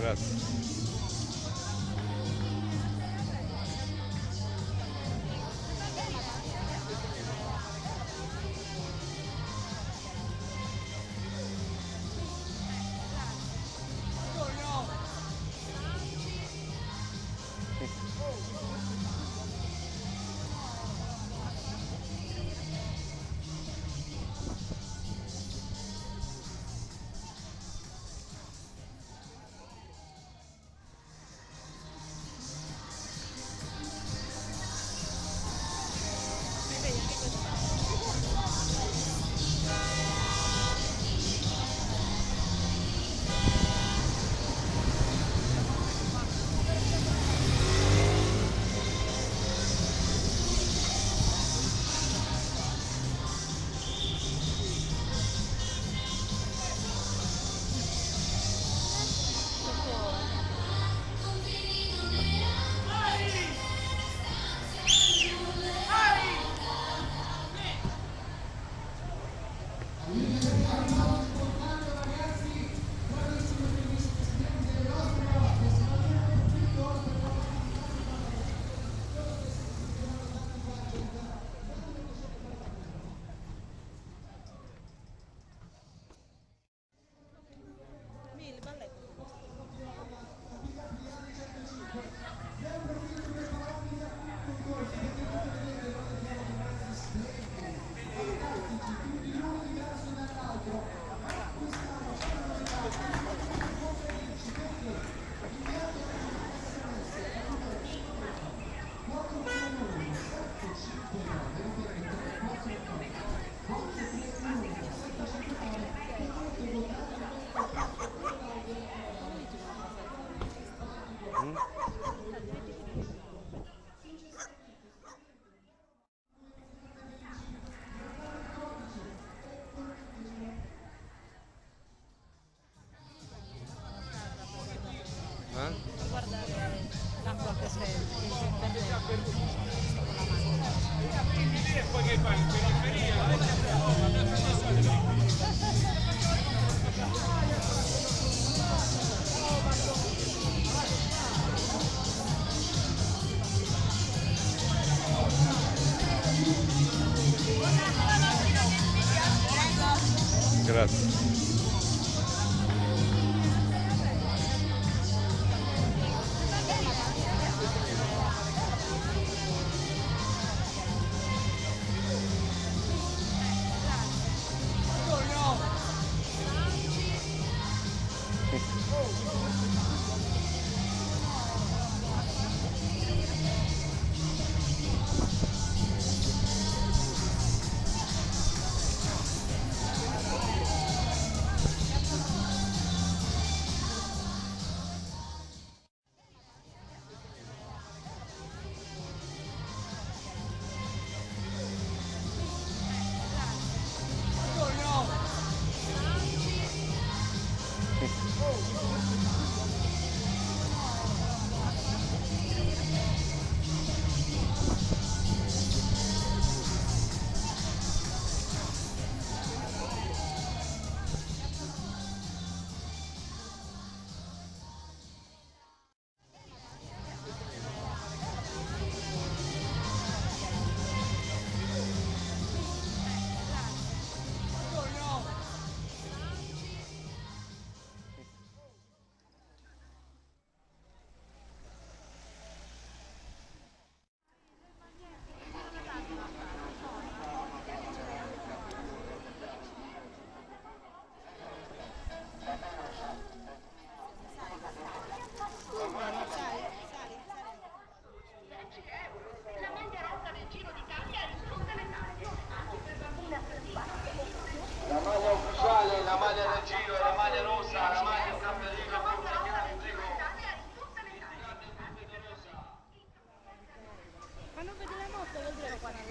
Grazie. A guardare l'acqua che c'è per E poi che fai? In periferia? Grazie. La maglia ufficiale, la maglia del giro, la maglia rossa, la maglia del cappellino, prego. Ma non vede la moto, vuol dire che qua non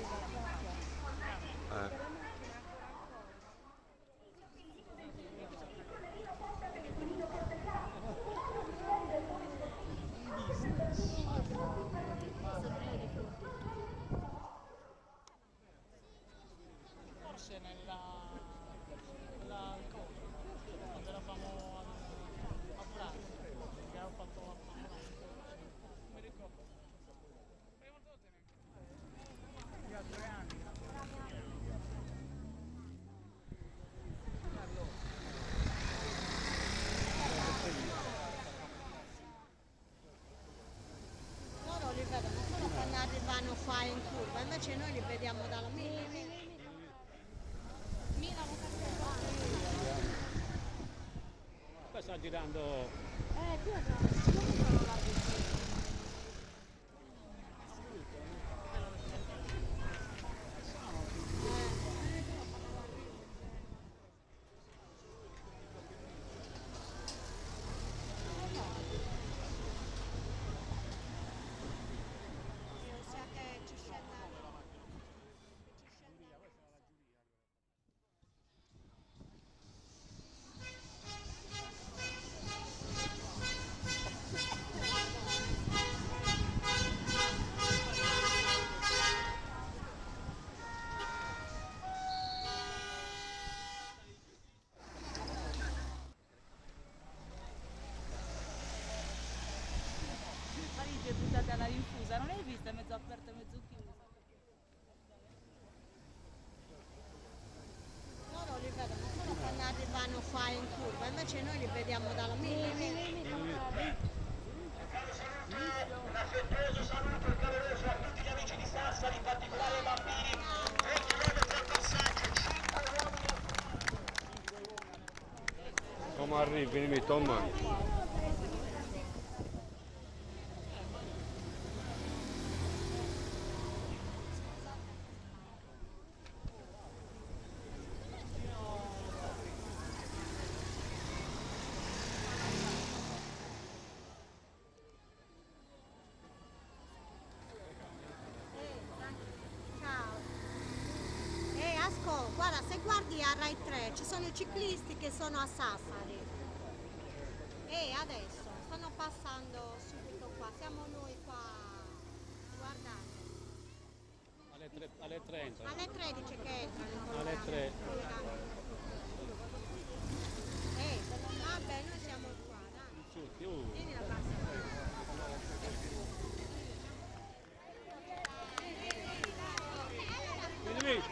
forse nella quando eravamo a Prato. invece noi li vediamo dalla Milano. Milano Qua sta girando. Sia che ci scenda. Parigi è buttata alla rinfusa, non hai visto? È mezzo aperto e mezzo chiuso. Loro li vedono solo quando arrivano qua in curva, invece noi li vediamo dalla Milano. Un affettuoso saluto e caloroso a tutti gli amici di Sassari, in particolare ai bambini. 20 km al passaggio, 5 uomini. Come arrivi, vieni, Tom. Ciao. Asco, guarda, se guardi a Rai 3 ci sono i ciclisti che sono a Sassari. Adesso stanno passando subito qua, siamo noi qua. Guardate. Alle 30. Alle 13 che entrano. Alle 3. Vabbè, noi siamo qua, dai. Vieni la Vieni.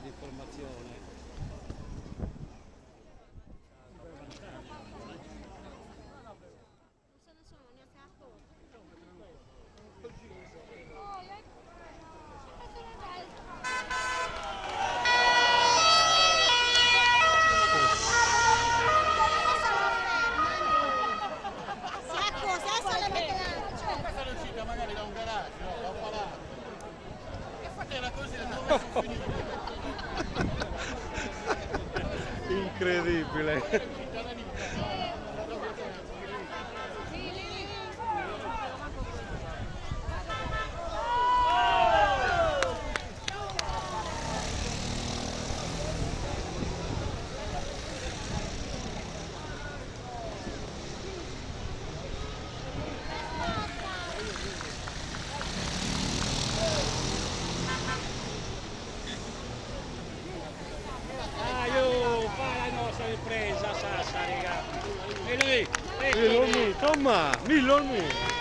Di informazione. Questa è uscita magari da un garage, no? Da un palazzo. E infatti era così, dove sono finito? Incredibile. Ripresa Sassari, raga. E lui, Milormi, Tomma, Milormi.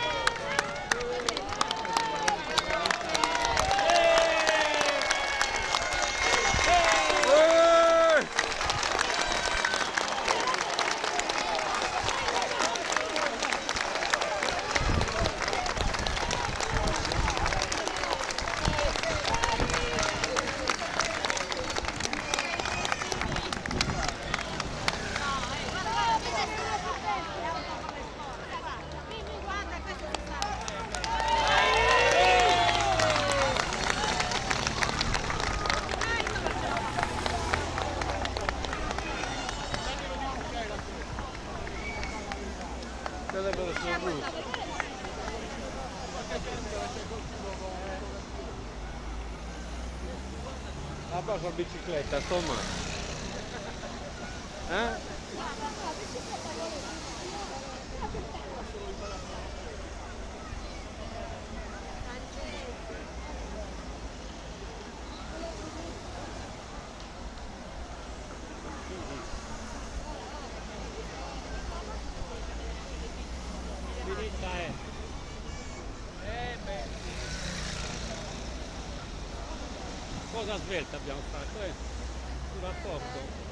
Guarda Ha preso la bicicletta, insomma. Eh? Finita è. Cosa svelta abbiamo fatto, un rapporto.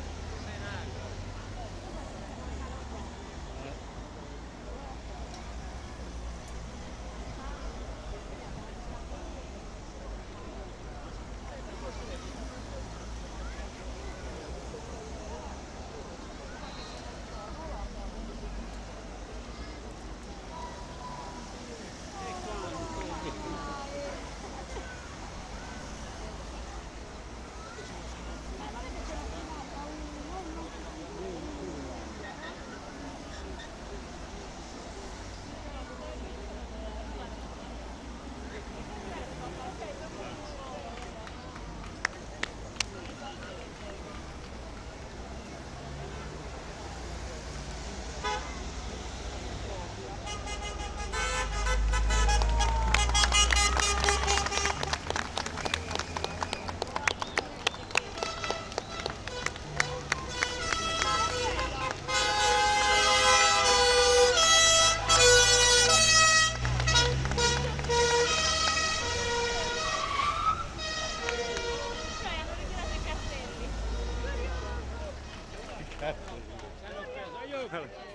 Cazzo, io... Le cartelle.